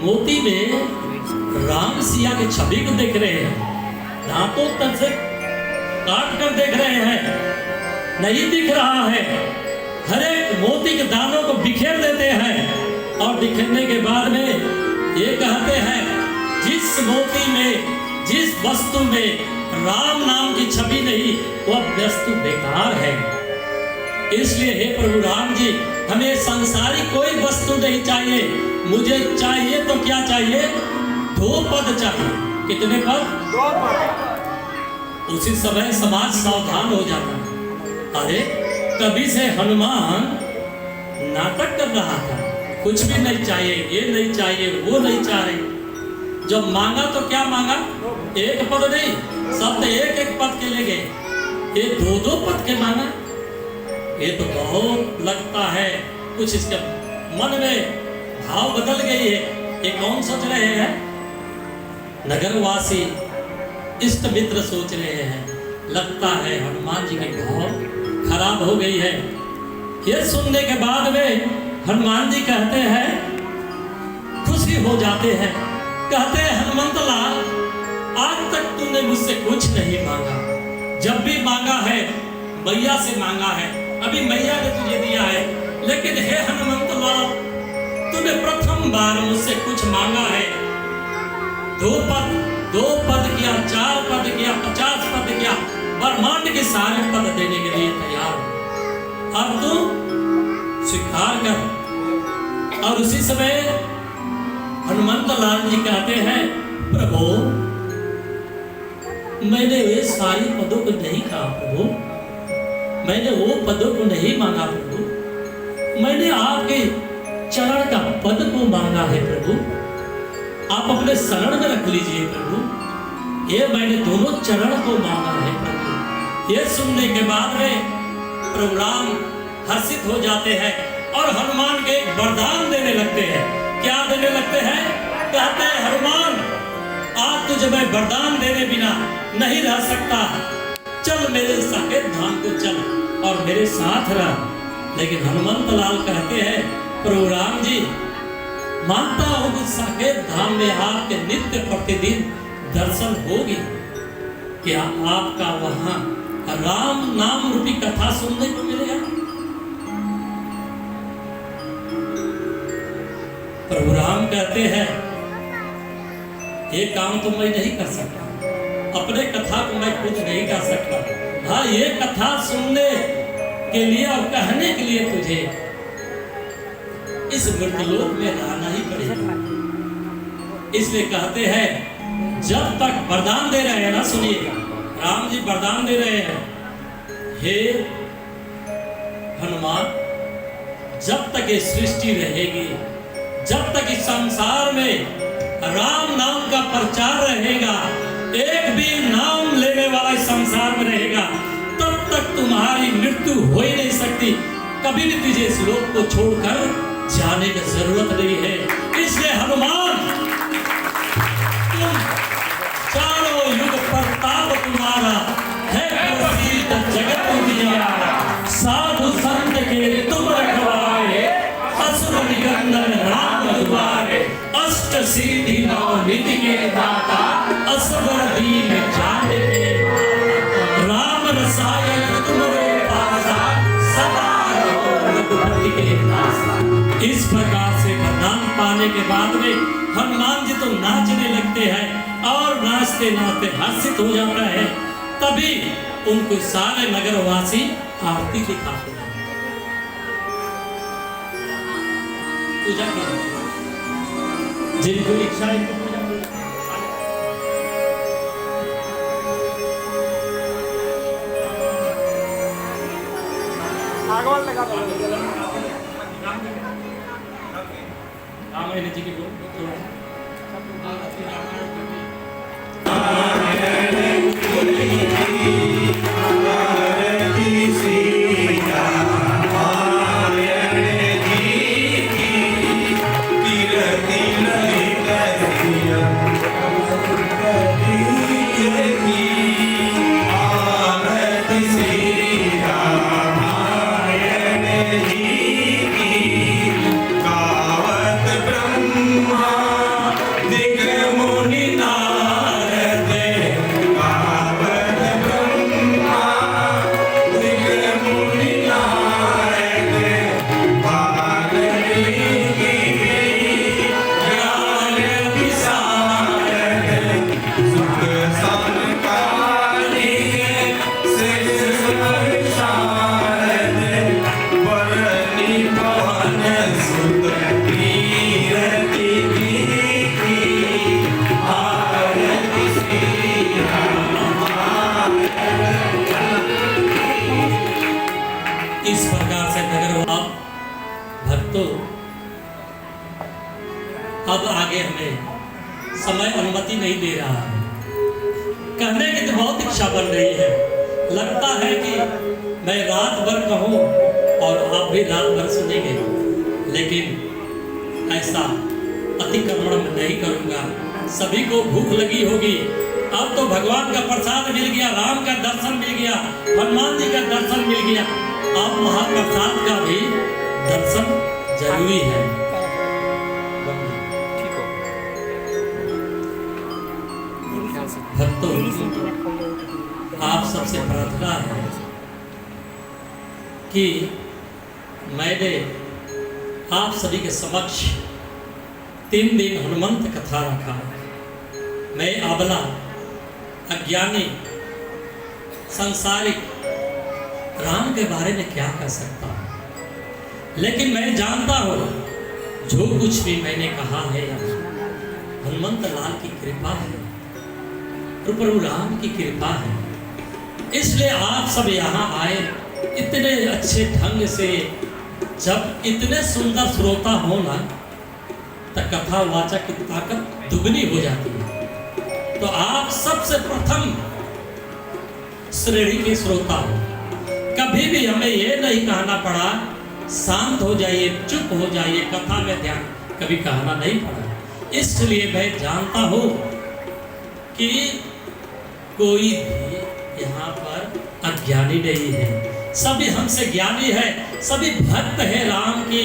मोती में राम सिया की छवि को देख रहे हैं, दांतों तक से काट कर देख रहे हैं, नहीं दिख रहा है। हर एक मोती के दानों को बिखेर देते हैं और बिखेरने के बाद में ये कहते हैं जिस मोती में, जिस वस्तु में राम नाम की छवि नहीं, वह वस्तु बेकार है। इसलिए हे प्रभु राम जी, हमें संसारी कोई वस्तु नहीं चाहिए। मुझे चाहिए तो क्या चाहिए? 2 पद चाहिए। कितने पद? 2 पद। उसी समय समाज सावधान हो जाता है। अरे कभी से हनुमान नाटक कर रहा था, कुछ भी नहीं चाहिए, ये नहीं चाहिए, वो नहीं चाह रहे। जब मांगा तो क्या मांगा? 1 पद नहीं, सब तो 1-1 पद के ले गए, ये 2-2 पद के मांगा। ये तो बहुत लगता है कुछ इसके मन में भाव बदल गई है। ये कौन सोच रहे हैं? नगरवासी इष्ट मित्र सोच रहे हैं। लगता है हनुमान जी की भाव खराब हो गई है। ये सुनने के बाद में हनुमान जी कहते हैं, खुशी हो जाते हैं, कहते हैं हनुमंत लाल, आज तक तूने मुझसे कुछ नहीं मांगा, जब भी मांगा है मैया से मांगा है, अभी मैया ने तुझे दिया है। लेकिन हे हनुमंत लाल, तूने प्रथम बार मुझसे कुछ मांगा है। 2 पद किया, 4 पद किया, 50 पद किया, ब्रह्मांड के सारे पद देने के लिए तैयार हो। अब तू स्वीकार कर। और उसी समय हनुमंत लाल जी कहते हैं, प्रभु मैंने वे सारी पदों को नहीं कहा प्रभु, मैंने वो पदों को नहीं मांगा प्रभु, मैंने आपके चरण का पद को मांगा है प्रभु। आप अपने शरण में रख लीजिए प्रभु, ये मैंने दोनों चरण को मांगा है प्रभु। ये सुनने के बाद में प्रभु राम हर्षित हो जाते हैं और हनुमान के एक वरदान देने लगते हैं। क्या देने लगते हैं? कहते हैं हनुमान, आज तुझे मैं वरदान देने बिना नहीं रह सकता, चल मेरे साकेत धाम को चल और मेरे साथ रह। लेकिन हनुमंत लाल कहते हैं, प्रभु राम जी, मानता हूं कि साकेत धाम में आपके नित्य प्रतिदिन दर्शन होगी, क्या आपका वहां राम नाम रूपी कथा सुनने को मिलेगा? प्रभु राम कहते हैं, ये काम तो मैं नहीं कर सकता, अपने कथा को मैं खुद नहीं कर सकता। हाँ, ये कथा सुनने के लिए और कहने के लिए तुझे इस मृतलोक में रहना ही पड़ेगा। इसलिए कहते हैं, जब तक वरदान दे रहे हैं ना, सुनिएगा, राम जी वरदान दे रहे हैं, हे हनुमान, जब तक ये सृष्टि रहेगी, जब तक इस संसार में राम नाम का प्रचार रहेगा, एक भी नाम लेने वाला इस संसार में रहेगा, तब तक तुम्हारी मृत्यु हो ही नहीं सकती। कभी भी तुझे इस लोक को छोड़कर जाने की जरूरत नहीं है। इसलिए हनुमान, तुम चारों युग प्रताप तुम्हारा है, प्रसिद्ध जगत उजियारा, साधु संत के तुम रखवारे, असुर निकंदन राम दुआरे, अष्ट सिद्धि नौ निधि के दाता, असवर दीन जाने के माता, राम रसायन तुम्हारे पासा, सदा रहो रघुपति के दासा। इस प्रकार से वरदान पाने के बाद में हनुमान जी तो नाचने लगते हैं और नाचते नाचते हर्षित हो जाता है। तभी उनको सारे नगरवासी आरती दिखाते हैं, पूजा करते हैं, जिनको इच्छा है तो पूजा करते हैं। आगवाल लगा दो रामायण जी की बोल गावत ब्रह्मा अब आगे हमें समय अनुमति नहीं दे रहा है। कहने की तो बहुत इच्छा बन रही है, लगता है कि मैं रात भर कहूँ और आप भी रात भर सुनेंगे, लेकिन ऐसा अतिक्रमण में नहीं करूँगा। सभी को भूख लगी होगी। अब तो भगवान का प्रसाद मिल गया, राम का दर्शन मिल गया, हनुमान जी का दर्शन मिल गया, अब महाप्रसाद का भी दर्शन जरूरी है। भक्तों, आप सबसे प्रार्थना है कि मैंने आप सभी के समक्ष 3 दिन हनुमंत कथा रखा। मैं अबला, अज्ञानी, संसारिक राम के बारे में क्या कर सकता हूँ, लेकिन मैं जानता हूँ जो कुछ भी मैंने कहा है हनुमंत लाल की कृपा है, प्रभु राम की कृपा है। इसलिए आप सब यहाँ आए इतने अच्छे ढंग से। जब इतने सुंदर श्रोता हो ना, तो कथा वाचक की ताकत दुगनी हो जाती है। तो आप सबसे प्रथम श्रेणी के श्रोता हो। कभी भी हमें ये नहीं कहना पड़ा शांत हो जाइए, चुप हो जाइए, कथा में ध्यान कभी कहना नहीं पड़ा। इसलिए मैं जानता हूँ कि कोई भी यहाँ पर अज्ञानी नहीं है, सभी हमसे ज्ञानी है, सभी भक्त है राम की,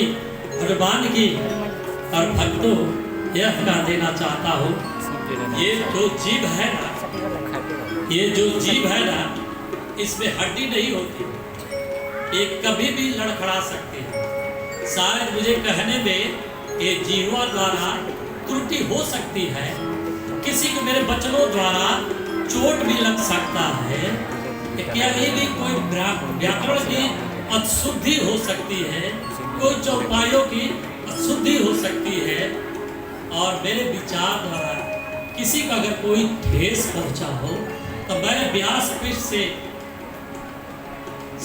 भगवान की। और भक्तों, यह कह देना चाहता हूँ, ये जो जीव है ना, ये जो जीव है ना, इसमें हड्डी नहीं होती, ये कभी भी लड़खड़ा सकती है। शायद मुझे कहने में ये जीवा द्वारा त्रुटि हो सकती है, किसी को मेरे वचनों द्वारा चोट भी लग सकता है, क्या ये भी कोई व्याकरण की अशुद्धि हो सकती है, कोई चौपाइयों की अशुद्धि हो सकती है, और मेरे विचार द्वारा किसी का अगर कोई ठेस पहुंचा हो, तो मैं व्यासपीठ से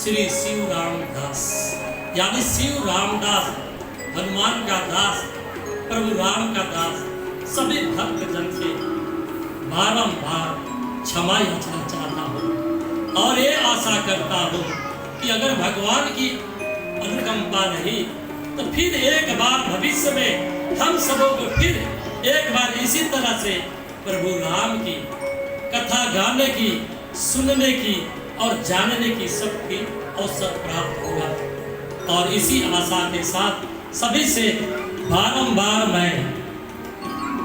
श्री शिव रामदास यानी शिव रामदास, हनुमान का दास, प्रभु राम का दास, सभी भक्त जन से बारंबार क्षमा याचना चाहता हूँ और ये आशा करता हूँ कि अगर भगवान की अनुकंपा रही तो फिर एक बार भविष्य में हम सबों को फिर एक बार इसी तरह से प्रभु राम की कथा गाने की, सुनने की और जानने की सबकी अवसर प्राप्त होगा। और इसी आशा के साथ सभी से बारंबार मैं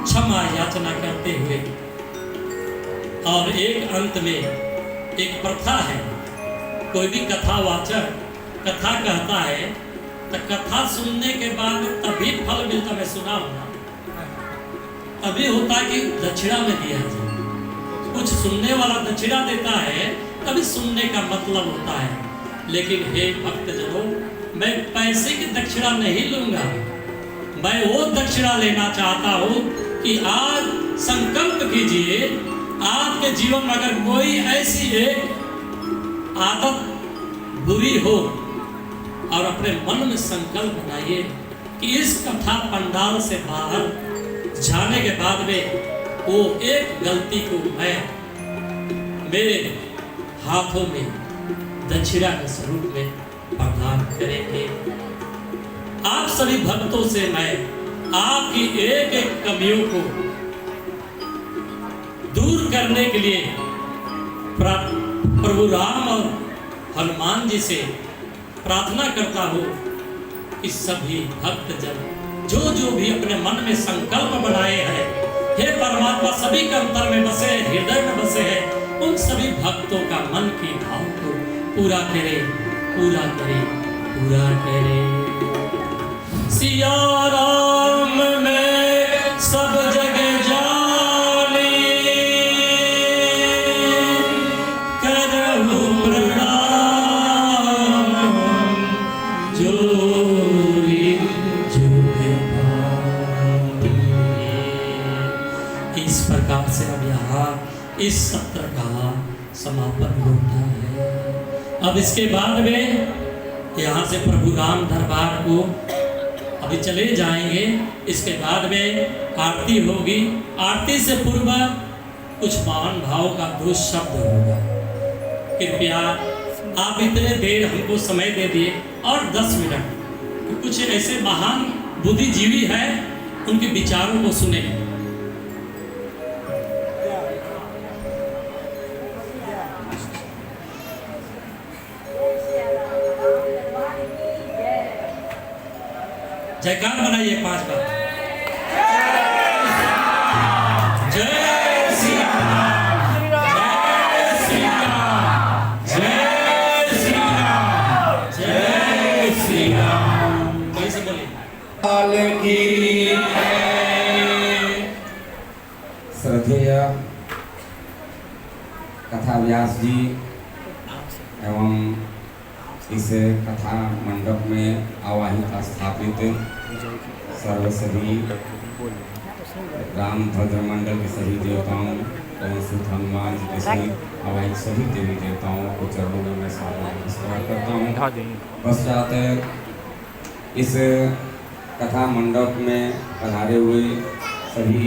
क्षमा याचना करते हुए, और एक अंत में एक प्रथा है, कोई भी कथावाचक कथा कहता है तो कथा सुनने के बाद तभी फल मिलता, मैं सुना हूँ, तभी होता कि दक्षिणा में दिया जाए। कुछ सुनने वाला दक्षिणा देता है तभी सुनने का मतलब होता है। लेकिन हे भक्तजनों, मैं पैसे की दक्षिणा नहीं लूंगा, मैं वो दक्षिणा लेना चाहता हूँ कि आज संकल्प कीजिए, आपके जीवन में अगर कोई ऐसी एक आदत बुरी हो और अपने मन में संकल्प बनाइए कि इस कथा पंडाल से बाहर जाने के बाद में वो एक गलती को मैं मेरे हाथों में दक्षिणा के स्वरूप में प्रदान करेंगे। आप सभी भक्तों से मैं आपकी एक एक कमियों को दूर करने के लिए प्रभु राम और हनुमान जी से प्रार्थना करता हूँ कि सभी भक्तजन जो जो भी अपने मन में संकल्प बनाए हैं, हे परमात्मा सभी के अंतर में बसे, हृदय में बसे हैं, उन सभी भक्तों का मन की भाव को पूरा करे, पूरा करे, पूरा करे। सिया राम में सब जगह जानी, करहु प्रणाम जोरी जुग पानी। इस प्रकार से अब यहाँ इस सत्र का समापन होता है। अब इसके बाद में यहाँ से प्रभु राम दरबार को अभी चले जाएंगे। इसके बाद में आरती होगी। आरती से पूर्व कुछ महान भाव का 2 शब्द होगा। कृपया आप इतने देर हमको समय दे दिए और 10 मिनट कुछ ऐसे महान बुद्धिजीवी हैं, उनके विचारों को सुने। जयकार बनाइए 5 बार। जय श्री राम, जय श्री राम, जय श्री राम, जय श्री राम। कैसे बोलिए? श्रद्धेय कथा व्यास जी एवं इस कथा मंडप में आवाहित स्थापित सर्वसभी रामभद्र मंडल के सभी देवताओं एवं सुत हनुमान जी के सहित आवाहित सभी देवी देवताओं को चरणों में मैं सादर नमस्कार करता हूँ। पश्चात इस कथा मंडप में पधारे हुए सभी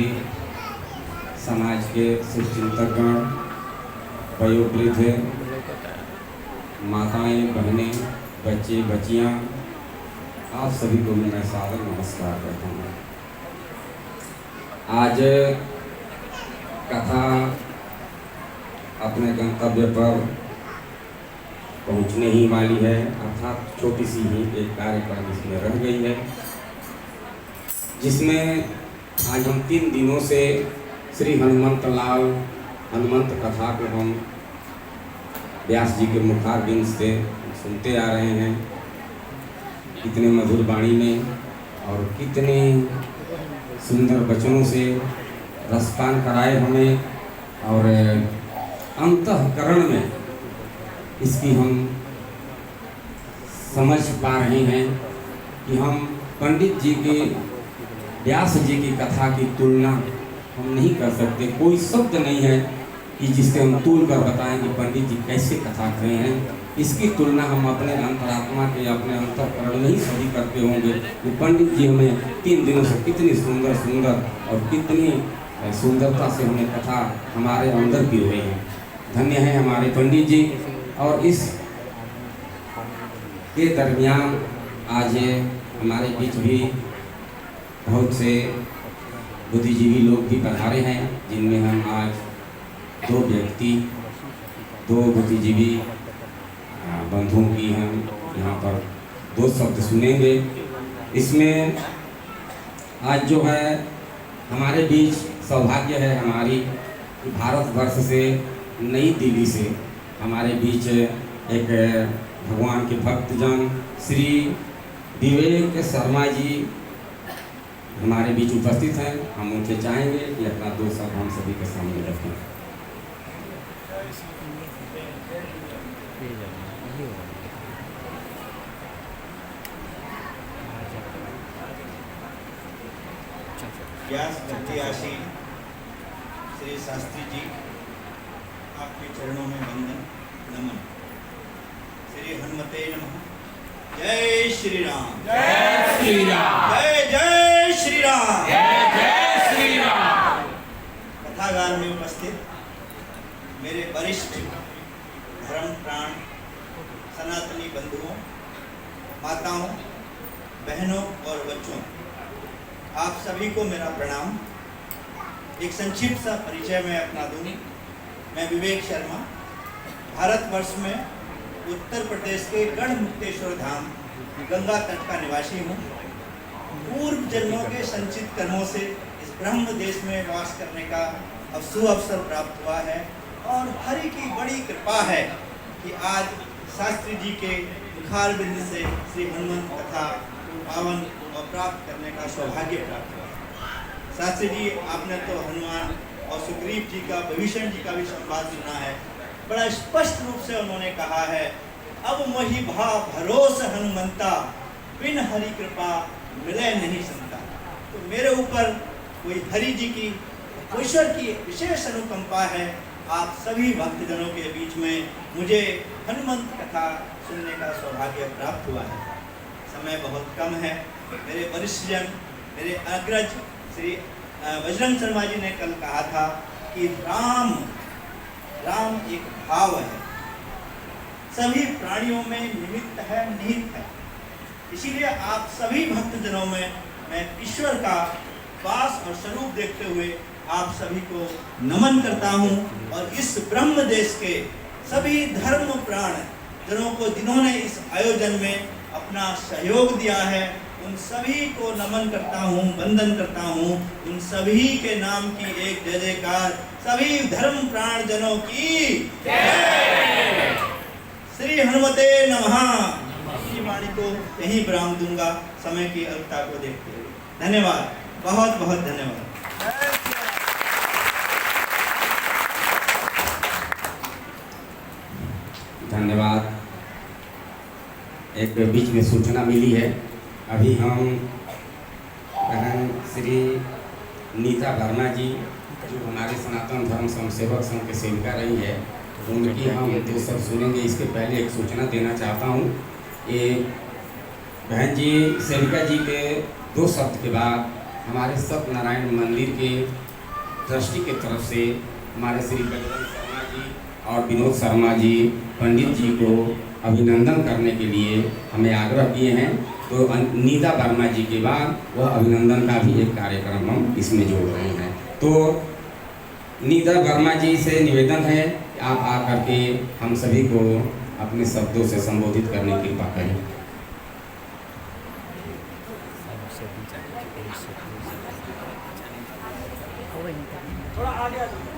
समाज के शुभचिंतकगण, वयोवृद्ध, माताएं, बहनें, बच्चे, बच्चियां, आप सभी को मैं सादर नमस्कार करता हूँ। आज कथा अपने गंतव्य पर पहुँचने ही वाली है, अर्थात छोटी सी ही एक कार्यक्रम इसमें रह गई है, जिसमें आज हम 3 दिनों से श्री हनुमंत लाल हनुमंत कथा को हम व्यास जी के मुखारबिंद से सुनते आ रहे हैं। कितने मधुर वाणी में और कितने सुंदर वचनों से रसपान कराए हमें, और अंतःकरण में इसकी हम समझ पा रहे हैं कि हम पंडित जी के, व्यास जी की कथा की तुलना हम नहीं कर सकते। कोई शब्द नहीं है कि जिससे हम तोल कर बताएं कि पंडित जी कैसे कथा कहे हैं। इसकी तुलना हम अपने अंतरात्मा के, अपने अंतःकरण में ही सभी करते होंगे कि पंडित जी हमें 3 दिनों से कितनी सुंदर सुंदर और कितनी सुंदरता से हमें कथा हमारे अंदर की हुई है। धन्य है हमारे पंडित जी। और इस के दरमियान आज हमारे बीच भी बहुत से बुद्धिजीवी लोग भी पधारे हैं, जिनमें हम आज 2 व्यक्ति, 2 बुद्धिजीवी बंधुओं की हम यहाँ पर 2 शब्द सुनेंगे। इसमें आज जो है हमारे बीच सौभाग्य है हमारी कि भारतवर्ष से, नई दिल्ली से हमारे बीच एक भगवान के भक्तजन श्री विवेक शर्मा जी हमारे बीच उपस्थित हैं। हम उनसे चाहेंगे कि अपना 2 शब्द हम सभी के सामने रखें। व्यास भक्ति आशीन श्री शास्त्री जी, आपके चरणों में वंदन नमन। श्री हनुमते नमः। जय श्री राम, जय श्री राम, जय जय श्री राम, जय जय श्री राम। कथागार में उपस्थित मेरे वरिष्ठ धर्म प्राण सनातनी बंधुओं, माताओं, बहनों और बच्चों, आप सभी को मेरा प्रणाम। एक संक्षिप्त सा परिचय मैं अपना दूँ। मैं विवेक शर्मा, भारतवर्ष में उत्तर प्रदेश के गढ़मुक्तेश्वर धाम गंगा तट का निवासी हूँ। पूर्व जन्मों के संचित कर्मों से इस ब्रह्म देश में वास करने का सुअवसर प्राप्त हुआ है, और हरि की बड़ी कृपा है कि आज शास्त्री जी के मुखारबिंद से श्री हनुमंत कथा पावन और प्राप्त करने का सौभाग्य प्राप्त हुआ। शास्त्री जी, आपने तो हनुमान और सुग्रीव जी का, विभीषण जी का भी संवाद सुना है। बड़ा स्पष्ट रूप से उन्होंने कहा है, अब मोहि भा भरोस हनुमंता, बिन हरि कृपा मिले नहीं संता। तो मेरे ऊपर कोई हरि जी की, ईश्वर की विशेष अनुकंपा है। आप सभी भक्तजनों के बीच में मुझे हनुमंत कथा सुनने का सौभाग्य प्राप्त हुआ है। समय बहुत कम है, मेरे वरिष्ठ जन, मेरे अग्रज श्री बजरंग शर्मा जी ने कल कहा था कि राम एक भाव है, सभी प्राणियों में निमित्त है, निहित है। इसीलिए आप सभी भक्तजनों में मैं ईश्वर का वास और स्वरूप देखते हुए आप सभी को नमन करता हूं और इस ब्रह्म देश के सभी धर्म प्राण जनों को जिन्होंने इस आयोजन में अपना सहयोग दिया है, उन सभी को नमन करता हूं, वंदन करता हूं। उन सभी के नाम की एक जय जयकार, सभी धर्म प्राण जनों की जय। श्री हनुमते नमः। इसी वाणी को यहीं विराम दूंगा समय की अल्पता को देखते हुए। धन्यवाद, बहुत बहुत धन्यवाद। धन्यवाद। एक बीच में सूचना मिली है, अभी हम बहन श्री नीता वर्मा जी जो हमारे सनातन धर्म स्वयंसेवक संघ के सेविका रही है, उनकी हम दो शब्द सुनेंगे। इसके पहले एक सूचना देना चाहता हूँ। ये बहन जी सेविका जी के दो शब्द के बाद हमारे सत्यनारायण मंदिर के ट्रस्टी के तरफ से हमारे श्री बजरंग शर्मा जी और विनोद शर्मा जी पंडित जी को अभिनंदन करने के लिए हमें आग्रह किए हैं। तो नीता वर्मा जी के बाद वह अभिनंदन का भी एक कार्यक्रम हम इसमें जोड़ रहे हैं। तो नीता वर्मा जी से निवेदन है कि आप आकर के हम सभी को अपने शब्दों से संबोधित करने की कृपा करें। थोड़ा आगे आ जाओ।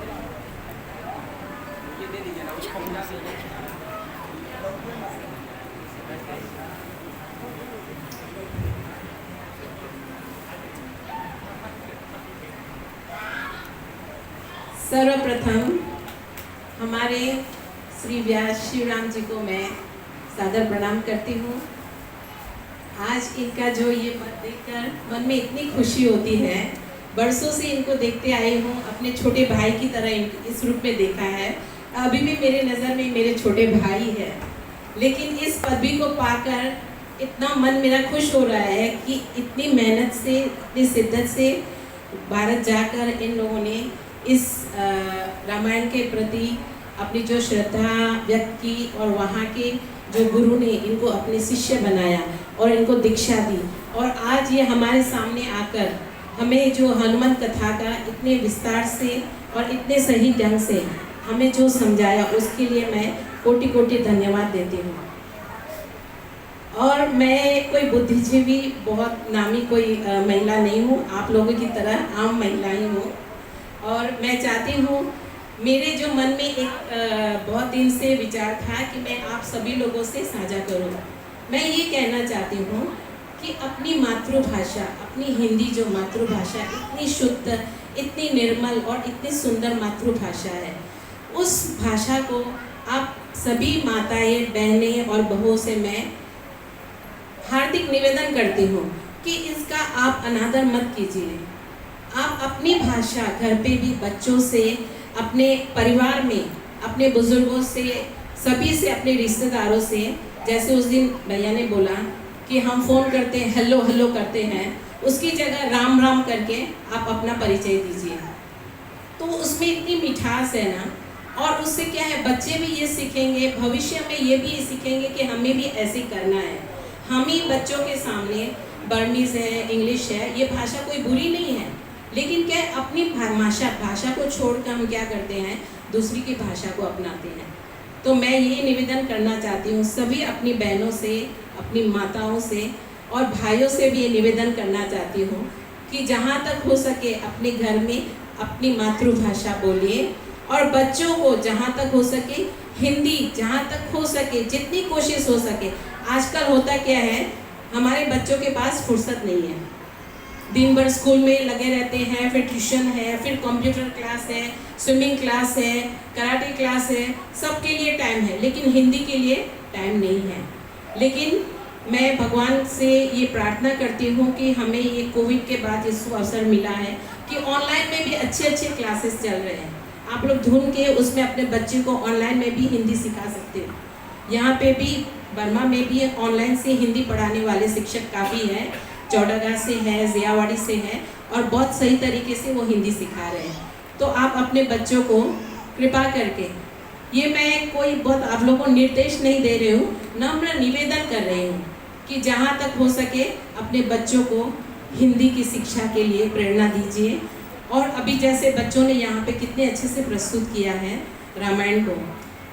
सर्वप्रथम हमारे श्री व्यास शिवराम जी को मैं सादर प्रणाम करती हूँ। आज इनका जो ये पद देखकर मन में इतनी खुशी होती है। बरसों से इनको देखते आई हूँ, अपने छोटे भाई की तरह इस रूप में देखा है। अभी भी मेरे नज़र में मेरे छोटे भाई है, लेकिन इस पदवी को पाकर इतना मन मेरा खुश हो रहा है कि इतनी मेहनत से, इतनी शिद्दत से भारत जाकर इन लोगों ने इस रामायण के प्रति अपनी जो श्रद्धा व्यक्त की और वहाँ के जो गुरु ने इनको अपने शिष्य बनाया और इनको दीक्षा दी, और आज ये हमारे सामने आकर हमें जो हनुमान कथा का इतने विस्तार से और इतने सही ढंग से हमें जो समझाया, उसके लिए मैं कोटि कोटि धन्यवाद देती हूँ। और मैं कोई बुद्धिजीवी बहुत नामी कोई महिला नहीं हूँ, आप लोगों की तरह आम महिला ही हूँ। और मैं चाहती हूँ, मेरे जो मन में एक बहुत दिन से विचार था कि मैं आप सभी लोगों से साझा करूँ। मैं ये कहना चाहती हूँ कि अपनी मातृभाषा, अपनी हिंदी जो मातृभाषा इतनी शुद्ध, इतनी निर्मल और इतनी सुंदर मातृभाषा है, उस भाषा को आप सभी माताएं, बहनें और बहुओं से मैं हार्दिक निवेदन करती हूँ कि इसका आप अनादर मत कीजिए। आप अपनी भाषा घर पे भी बच्चों से, अपने परिवार में, अपने बुजुर्गों से, सभी से, अपने रिश्तेदारों से, जैसे उस दिन भैया ने बोला कि हम फ़ोन करते हैं, हेलो हेलो करते हैं, उसकी जगह राम राम करके आप अपना परिचय दीजिए। तो उसमें इतनी मिठास है ना, और उससे क्या है, बच्चे भी ये सीखेंगे, भविष्य में ये भी सीखेंगे कि हमें भी ऐसे करना है। हम ही बच्चों के सामने बर्मीज़ है, इंग्लिश है, ये भाषा कोई बुरी नहीं है, लेकिन क्या है, अपनी भाषा को छोड़कर हम क्या करते हैं, दूसरी की भाषा को अपनाते हैं। तो मैं ये निवेदन करना चाहती हूँ सभी अपनी बहनों से, अपनी माताओं से और भाइयों से भी ये निवेदन करना चाहती हूँ कि जहाँ तक हो सके अपने घर में अपनी मातृभाषा बोलिए, और बच्चों को जहाँ तक हो सके हिंदी, जहाँ तक हो सके, जितनी कोशिश हो सके। आजकल होता क्या है, हमारे बच्चों के पास फुर्सत नहीं है, दिन भर स्कूल में लगे रहते हैं, फिर ट्यूशन है, फिर कंप्यूटर क्लास है, स्विमिंग क्लास है, कराटे क्लास है, सबके लिए टाइम है, लेकिन हिंदी के लिए टाइम नहीं है। लेकिन मैं भगवान से ये प्रार्थना करती हूँ कि हमें ये कोविड के बाद इसको अवसर मिला है कि ऑनलाइन में भी अच्छे अच्छे क्लासेस चल रहे हैं। आप लोग ढूंढ के उसमें अपने बच्चे को ऑनलाइन में भी हिंदी सिखा सकते हो। यहाँ पे भी बर्मा में भी ऑनलाइन से हिंदी पढ़ाने वाले शिक्षक काफ़ी हैं चौड़ागांव से है, जियावाड़ी से है और बहुत सही तरीके से वो हिंदी सिखा रहे हैं। तो आप अपने बच्चों को कृपा करके, ये मैं कोई बहुत आप लोगों को निर्देश नहीं दे रही हूँ, नम्र निवेदन कर रही हूँ कि जहाँ तक हो सके अपने बच्चों को हिंदी की शिक्षा के लिए प्रेरणा दीजिए। और अभी जैसे बच्चों ने यहाँ पे कितने अच्छे से प्रस्तुत किया है रामायण को,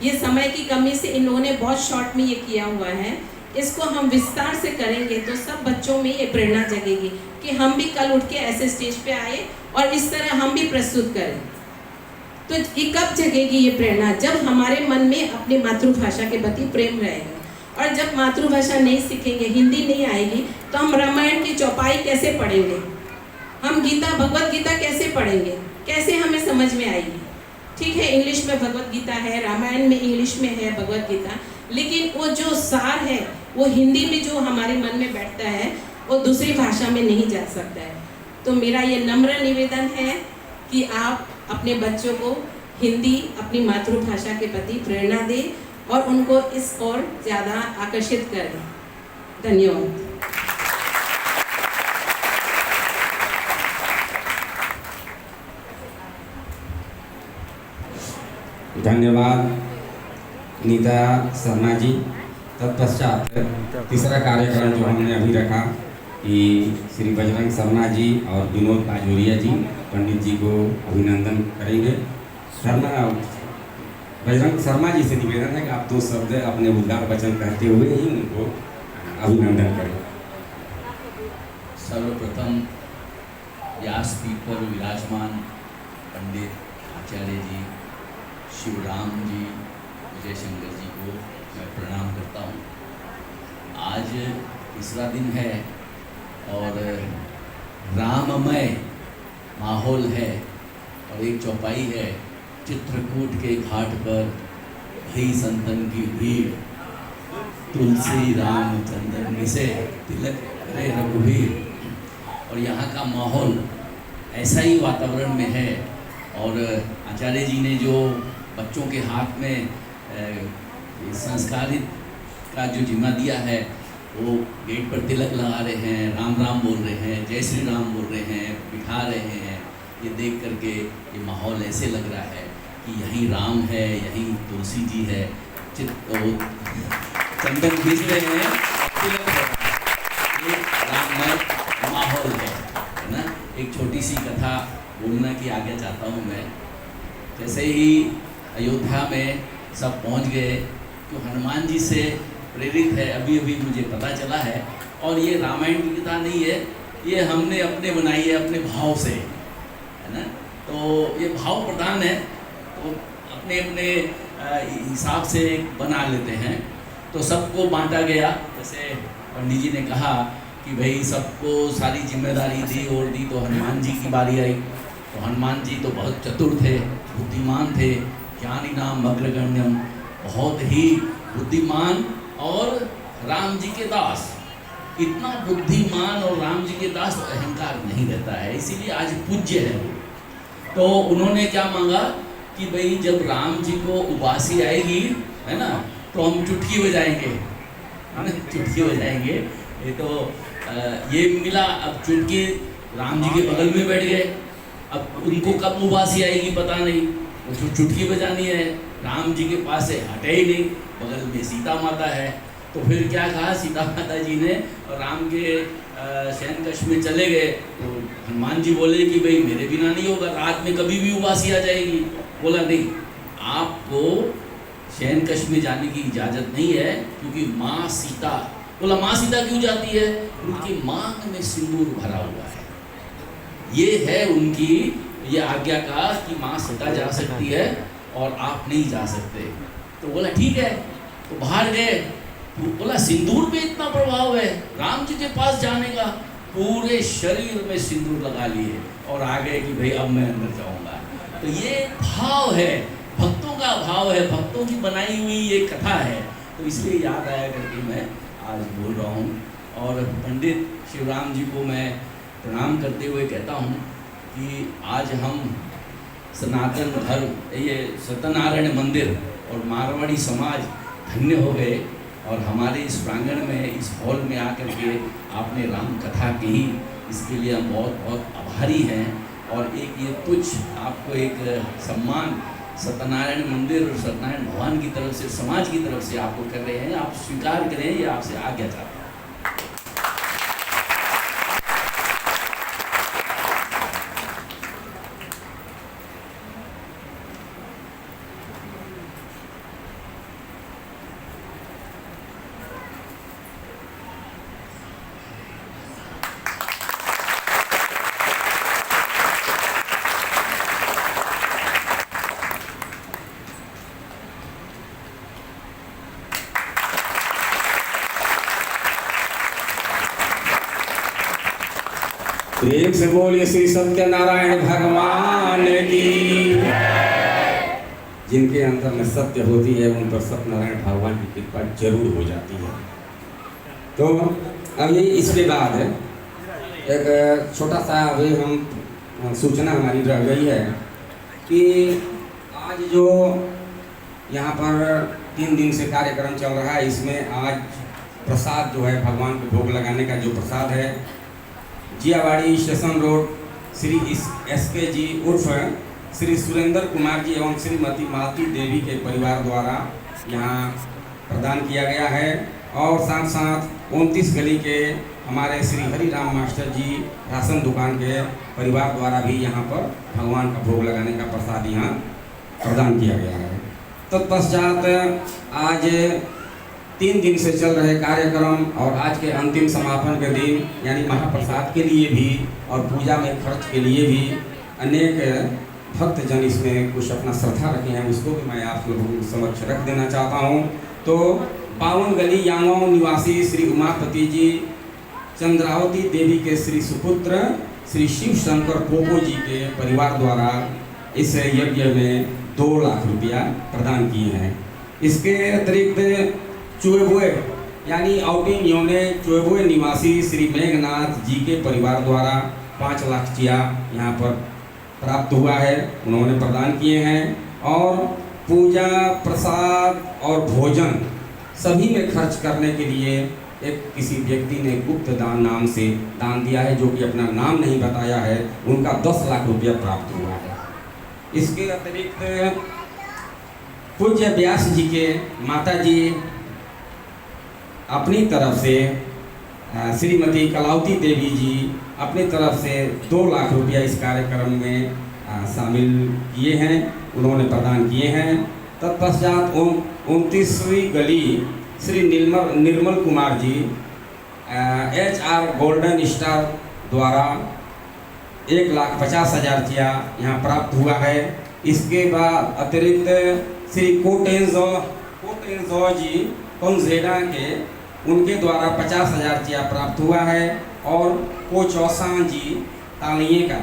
ये समय की कमी से इन लोगों ने बहुत शॉर्ट में ये किया हुआ है। इसको हम विस्तार से करेंगे तो सब बच्चों में ये प्रेरणा जगेगी कि हम भी कल उठ के ऐसे स्टेज पे आए और इस तरह हम भी प्रस्तुत करें। तो ये कब जगेगी ये प्रेरणा? जब हमारे मन में अपनी मातृभाषा के प्रति प्रेम रहेगा। और जब मातृभाषा नहीं सीखेंगे, हिंदी नहीं आएगी, तो हम रामायण की चौपाई कैसे पढ़ेंगे? हम गीता, भगवत गीता कैसे पढ़ेंगे? कैसे हमें समझ में आएगी? ठीक है, इंग्लिश में भगवत गीता है, रामायण में इंग्लिश में है भगवत गीता, लेकिन वो जो सार है वो हिंदी में जो हमारे मन में बैठता है वो दूसरी भाषा में नहीं जा सकता है। तो मेरा ये नम्र निवेदन है कि आप अपने बच्चों को हिंदी, अपनी मातृभाषा के प्रति प्रेरणा दें और उनको इस ओर ज़्यादा आकर्षित करें। धन्यवाद। धन्यवाद नीता शर्मा जी। तत्पश्चात तीसरा कार्यक्रम जो हमने अभी रखा कि श्री बजरंग शर्मा जी और विनोद बाजोरिया जी पंडित जी को अभिनंदन करेंगे। बजरंग शर्मा जी से निवेदन है कि आप 2 शब्द अपने उद्गार वचन कहते हुए ही उनको अभिनंदन करें। सर्वप्रथम व्यासपीठ पर विराजमान पंडित आचार्य जी शिवराम जी, विजय शंकर जी को मैं प्रणाम करता हूँ। आज तीसरा दिन है और राममय माहौल है और एक चौपाई है। चित्रकूट के घाट पर भई संतन की भीड़, तुलसी राम चंदन से तिलक करे रघुवीर। और यहाँ का माहौल ऐसा ही वातावरण में है। और आचार्य जी ने जो बच्चों के हाथ में संस्कारित का जो जिम्मा दिया है, वो गेट पर तिलक लगा रहे हैं, राम राम बोल रहे हैं, जय श्री राम बोल रहे हैं, बिठा रहे हैं। ये देख करके ये माहौल ऐसे लग रहा है कि यहीं राम है, यहीं तुलसी जी है, चंदन खींच रहे हैं, तिलक है। ये राममय माहौल है ना। एक छोटी सी कथा बोलना की आगे चाहता हूँ मैं। जैसे ही अयोध्या में सब पहुँच गए, तो हनुमान जी से प्रेरित है, अभी अभी मुझे पता चला है। और ये रामायण की कथा नहीं है, ये हमने अपने बनाई है अपने भाव से, है ना। तो ये भाव प्रधान है, तो अपने अपने हिसाब से बना लेते हैं। तो सबको बांटा गया। जैसे पंडित जी ने कहा कि भाई सबको सारी जिम्मेदारी दी और दी, तो हनुमान जी की बारी आई। तो हनुमान जी तो बहुत चतुर थे, बुद्धिमान थे, ज्ञानी नाम अग्रगण्यम, बहुत ही बुद्धिमान और राम जी के दास। इतना बुद्धिमान और राम जी के दास तो अहंकार नहीं रहता है, इसीलिए आज पूज्य है वो। तो उन्होंने क्या मांगा कि भाई जब राम जी को उबासी आएगी, है ना, तो हम चुटकी बजाएंगे, है ना, चुटकी बजाएंगे। ये तो ये मिला। अब चुटकी राम जी के बगल में बैठ गए। अब उनको कब उबासी आएगी पता नहीं, वो चुटकी बजानी है, राम जी के पास से हटे ही नहीं, बगल में सीता माता है। तो फिर क्या कहा सीता माता जी ने, और राम के शयन कक्ष में चले गए। तो हनुमान जी बोले कि भाई मेरे बिना नहीं होगा, रात में कभी भी उबासी आ जाएगी। बोला नहीं, आपको शयन कक्ष में जाने की इजाज़त नहीं है, क्योंकि माँ सीता। बोला माँ सीता क्यों जाती है? उनकी मांग में सिंदूर भरा हुआ है। ये है उनकी ये आज्ञा का कि माँ सीता जा सकती है और आप नहीं जा सकते। तो बोला ठीक है। तो बाहर गए। बोला सिंदूर पे इतना प्रभाव है राम जी के पास जाने का, पूरे शरीर में सिंदूर लगा लिए और आ गए कि भाई अब मैं अंदर जाऊंगा। तो ये भाव है, भक्तों का भाव है, भक्तों की बनाई हुई ये कथा है। तो इसलिए याद आया करके मैं आज बोल रहा हूँ। और पंडित शिवराम जी को मैं प्रणाम करते हुए कहता हूँ कि आज हम सनातन धर्म, ये सत्यनारायण मंदिर और मारवाड़ी समाज धन्य हो गए और हमारे इस प्रांगण में, इस हॉल में आकर के आपने राम कथा कही, इसके लिए हम बहुत बहुत आभारी हैं। और एक ये तुच्छ आपको एक सम्मान सत्यनारायण मंदिर और सत्यनारायण भगवान की तरफ से, समाज की तरफ से आपको कर रहे हैं, आप स्वीकार करें, ये आपसे आज्ञा चाहता हूँ। प्रेम से बोलिए श्री सत्यनारायण भगवान की। जिनके अंदर में सत्य होती है उन पर सत्यनारायण भगवान की कृपा जरूर हो जाती है। तो अभी इसके बाद एक छोटा सा अभी हम सूचना हमारी रह गई है कि आज जो यहाँ पर 3 दिन से कार्यक्रम चल रहा है, इसमें आज प्रसाद जो है भगवान को भोग लगाने का जो प्रसाद है, जियावाड़ी स्टेशन रोड श्री SK जी उर्फ श्री सुरेंद्र कुमार जी एवं श्रीमती मालती देवी के परिवार द्वारा यहाँ प्रदान किया गया है। और साथ साथ 29 गली के हमारे श्री हरि राम मास्टर जी राशन दुकान के परिवार द्वारा भी यहाँ पर भगवान का भोग लगाने का प्रसाद यहाँ प्रदान किया गया है। तत्पश्चात आज 3 दिन से चल रहे कार्यक्रम और आज के अंतिम समापन के दिन यानी महाप्रसाद के लिए भी और पूजा में खर्च के लिए भी अनेक भक्तजन इसमें कुछ अपना श्रद्धा रखे हैं, उसको भी मैं आप लोगों के समक्ष रख देना चाहता हूँ। तो 52 गली यांगों निवासी श्री उमापति जी चंद्रावती देवी के श्री सुपुत्र श्री शिव शंकर पोपो जी के परिवार द्वारा इस यज्ञ में 2 लाख रुपया प्रदान किए हैं। इसके अतिरिक्त चुएबुए यानी आउटिंग योने चुएबुए निवासी श्री मेघनाथ जी के परिवार द्वारा 5 लाख चिया यहाँ पर प्राप्त हुआ है, उन्होंने प्रदान किए हैं। और पूजा प्रसाद और भोजन सभी में खर्च करने के लिए एक किसी व्यक्ति ने गुप्त दान नाम से दान दिया है, जो कि अपना नाम नहीं बताया है, उनका 10 लाख रुपया प्राप्त हुआ है। इसके अतिरिक्त पूज्य व्यास जी के माता जी अपनी तरफ से श्रीमती कलावती देवी जी अपनी तरफ से 2 लाख रुपया इस कार्यक्रम में शामिल किए हैं, उन्होंने प्रदान किए हैं। तत्पश्चात 29वीं गली Shri Nirmal Kumar ji HR golden star द्वारा 1,50,000 चिया यहाँ प्राप्त हुआ है। इसके बाद अतिरिक्त श्री कोटेंजो जी कोंजेडा के उनके द्वारा 50,000 चिया प्राप्त हुआ है। और कोचौसा जी तालिये का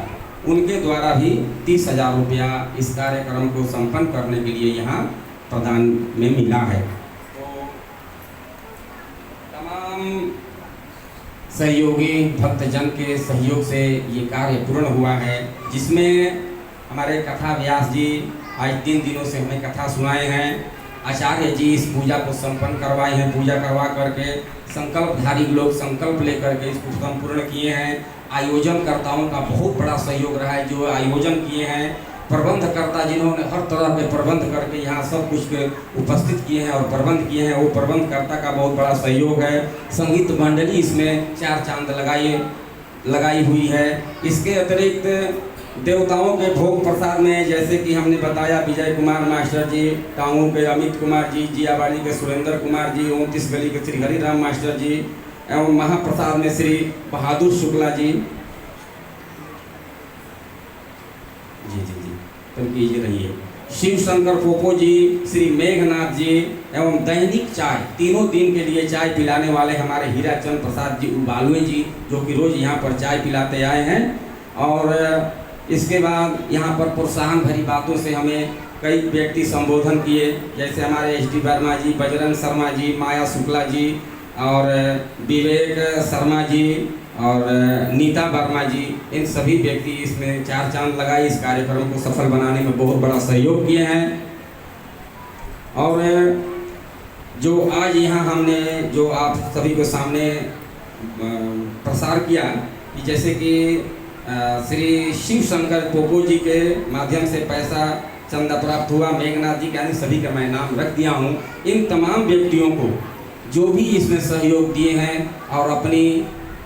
उनके द्वारा भी 30,000 रुपया इस कार्यक्रम को संपन्न करने के लिए यहाँ प्रदान में मिला है। तो तमाम सहयोगी भक्तजन के सहयोग से ये कार्य पूर्ण हुआ है, जिसमें हमारे कथा व्यास जी आज 3 दिनों से हमें कथा सुनाए हैं। आचार्य जी इस पूजा को संपन्न करवाए हैं, पूजा करवा करके संकल्पधारी लोग संकल्प लेकर के इसको संपूर्ण किए हैं। आयोजनकर्ताओं का बहुत बड़ा सहयोग रहा है, जो आयोजन किए हैं, प्रबंधकर्ता जिन्होंने हर तरह के प्रबंध करके यहाँ सब कुछ के उपस्थित किए हैं और प्रबंध किए हैं, वो प्रबंधकर्ता का बहुत बड़ा सहयोग है। संगीत मंडली इसमें 4 चांद लगाई हुई है। इसके अतिरिक्त देवताओं के भोग प्रसाद में जैसे कि हमने बताया, विजय कुमार मास्टर जी, टांगों के अमित कुमार जी, जियावाड़ी के सुरेंद्र कुमार जी, 29 गली के श्री हरि राम मास्टर जी एवं महाप्रसाद में श्री बहादुर शुक्ला जी तो कीजिए रहिए, शिव शंकर पोपो जी, श्री मेघनाथ जी एवं दैनिक चाय 3 दिन के लिए चाय पिलाने वाले हमारे हीराचंद प्रसाद जी उबालुए जी, जो कि रोज यहाँ पर चाय पिलाते आए हैं। और इसके बाद यहाँ पर प्रोत्साहन भरी बातों से हमें कई व्यक्ति संबोधन किए, जैसे हमारे SD वर्मा जी, बजरंग शर्मा जी, माया शुक्ला जी और विवेक शर्मा जी और नीता वर्मा जी, इन सभी व्यक्ति इसमें 4 चांद लगाए, इस कार्यक्रम को सफल बनाने में बहुत बड़ा सहयोग किए हैं। और जो आज यहाँ हमने जो आप सभी को सामने प्रसार किया कि जैसे कि श्री शिव शंकर पोपो जी के माध्यम से पैसा चंदा प्राप्त हुआ, मेघनाथ जी के यानी सभी का मैं नाम रख दिया हूँ। इन तमाम व्यक्तियों को जो भी इसमें सहयोग दिए हैं और अपनी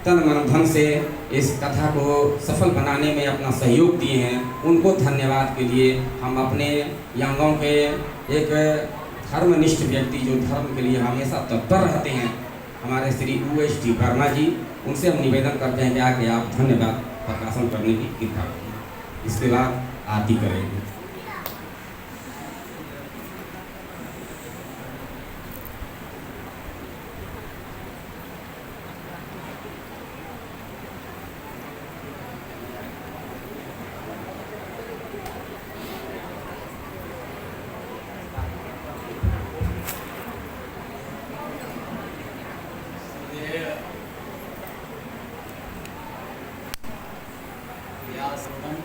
तन मन धन से इस कथा को सफल बनाने में अपना सहयोग दिए हैं, उनको धन्यवाद के लिए हम अपने यांगों के एक धर्मनिष्ठ व्यक्ति जो धर्म के लिए हमेशा तत्पर रहते हैं, हमारे श्री UST वर्मा जी, उनसे हम निवेदन करते हैं कि आगे आप धन्यवाद प्रकाशन करने की कृपा करें। इसके बाद आरती करेंगे।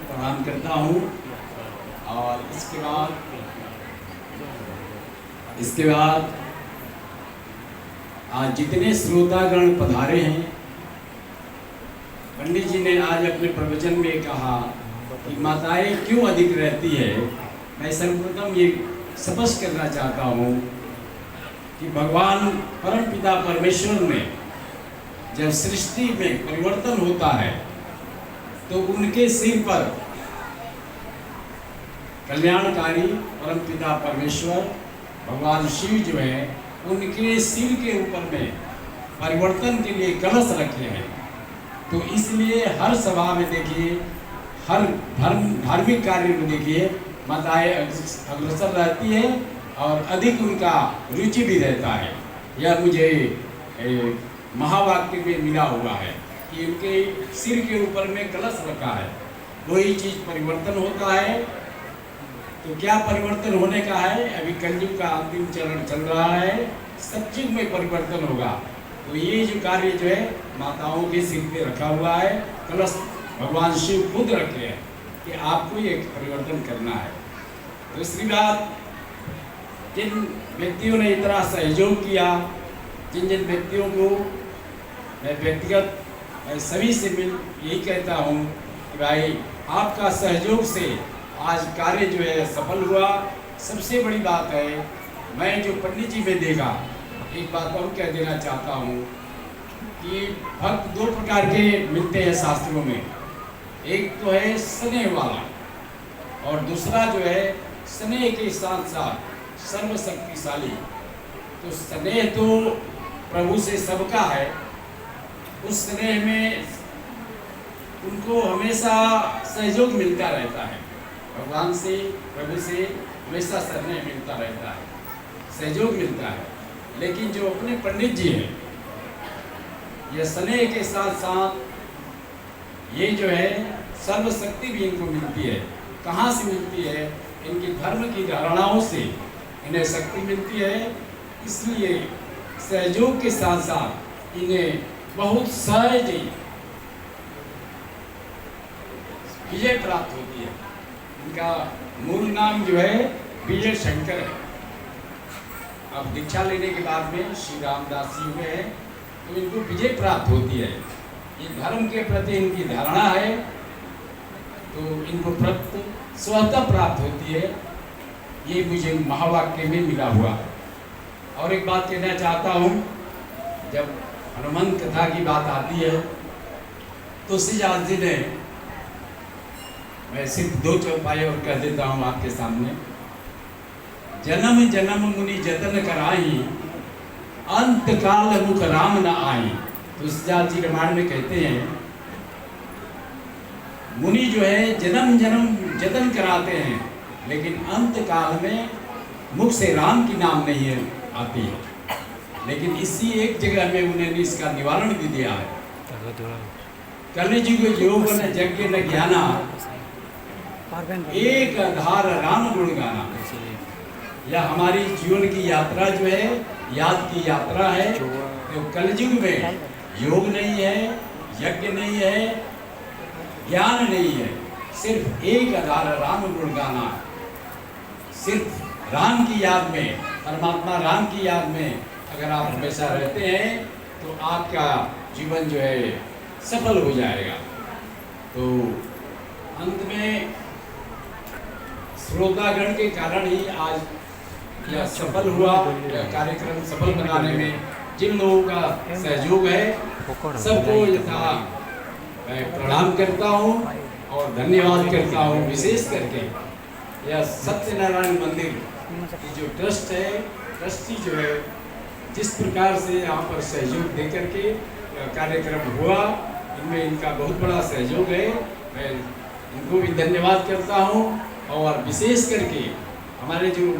प्रणाम करता हूँ और इसके बाद आज जितने श्रोतागण पधारे हैं, पंडित जी ने आज अपने प्रवचन में कहा कि माताएं क्यों अधिक रहती है। मैं सर्वप्रथम ये स्पष्ट करना चाहता हूँ कि भगवान परमपिता परमेश्वर में जब सृष्टि में परिवर्तन होता है तो उनके सिर पर कल्याणकारी परमपिता परमेश्वर भगवान शिव जो है, उनके सिर के ऊपर में परिवर्तन के लिए कलश रखे हैं। तो इसलिए हर सभा में देखिए, हर धार्मिक कार्य में देखिए माताएं अग्रसर रहती है और अधिक उनका रुचि भी रहता है। यह मुझे महावाक्य में मिला हुआ है कि उनके सिर के ऊपर में कलश रखा है, वही चीज परिवर्तन होता है। तो क्या परिवर्तन होने का है? अभी कलयुग का अंतिम चरण चल रहा है, सतयुग में परिवर्तन होगा। तो ये जो कार्य जो है माताओं के सिर पे रखा हुआ है, कलश भगवान शिव खुद रखे हैं कि आपको ये परिवर्तन करना है। दूसरी बात, जिन व्यक्तियों ने इतना सहयोग किया, जिन व्यक्तियों को मैं व्यक्तिगत सभी से यही कहता हूँ कि भाई आपका सहयोग से आज कार्य जो है सफल हुआ। सबसे बड़ी बात है, मैं जो पंडित जी में देखा, एक बात और कह देना चाहता हूँ कि भक्त दो प्रकार के मिलते हैं शास्त्रों में। एक तो है स्नेह वाला और दूसरा जो है स्नेह के साथ साथ सर्वशक्तिशाली। तो स्नेह तो प्रभु से सबका है, उस स्नेह में उनको हमेशा सहयोग मिलता रहता है, भगवान से प्रभु से हमेशा स्नेह मिलता रहता है, सहयोग मिलता है। लेकिन जो अपने पंडित जी हैं, ये स्नेह के साथ साथ ये जो है सर्वशक्ति भी इनको मिलती है। कहाँ से मिलती है? इनकी धर्म की धारणाओं से इन्हें शक्ति मिलती है। इसलिए सहयोग के साथ साथ इन्हें बहुत सहज विजय प्राप्त होती है। इनका मूल नाम जो है विजय शंकर है। अब दीक्षा लेने के बाद में श्री रामदास जी हुए हैं, तो इनको विजय प्राप्त होती है। ये धर्म के प्रति इनकी धारणा है, तो इनको स्वतः प्राप्त होती है। ये मुझे महावाक्य में मिला हुआ। और एक बात कहना चाहता हूँ, जब हनुमान कथा की बात आती है तो तुलसीदास जी ने, मैं सिर्फ दो चौपाई और कह देता हूँ आपके सामने। जन्म जन्म मुनि जतन कराई, अंत काल मुख राम न आई। तुलसीदास जी रामायण में कहते हैं, मुनि जो है जन्म जन्म जतन कराते हैं, लेकिन अंत काल में मुख से राम की नाम नहीं है आती है। लेकिन इसी एक जगह में उन्होंने इसका निवारण भी दिया है। कलिजुग योग न यज्ञ न ज्ञाना, एक आधार राम गुण गाना। यह हमारी जीवन की यात्रा जो है, याद की यात्रा है। तो कलयुग में योग नहीं है, यज्ञ नहीं है, ज्ञान नहीं है, सिर्फ एक आधार राम गुण गाना। सिर्फ राम की याद में, परमात्मा राम की याद में अगर आप हमेशा रहते हैं तो आपका जीवन जो है सफल हो जाएगा। तो अंत में श्रोतागण के कारण ही आज यह सफल हुआ, यह कार्यक्रम सफल बनाने में जिन लोगों का सहयोग है सबको यथा मैं प्रणाम करता हूँ और धन्यवाद करता हूँ। विशेष करके यह सत्यनारायण मंदिर की जो ट्रस्ट है, ट्रस्टी जो है, जिस प्रकार से यहाँ पर सहयोग दे करके कार्यक्रम हुआ, इनमें इनका बहुत बड़ा सहयोग है। मैं इनको भी धन्यवाद करता हूँ और विशेष करके हमारे जो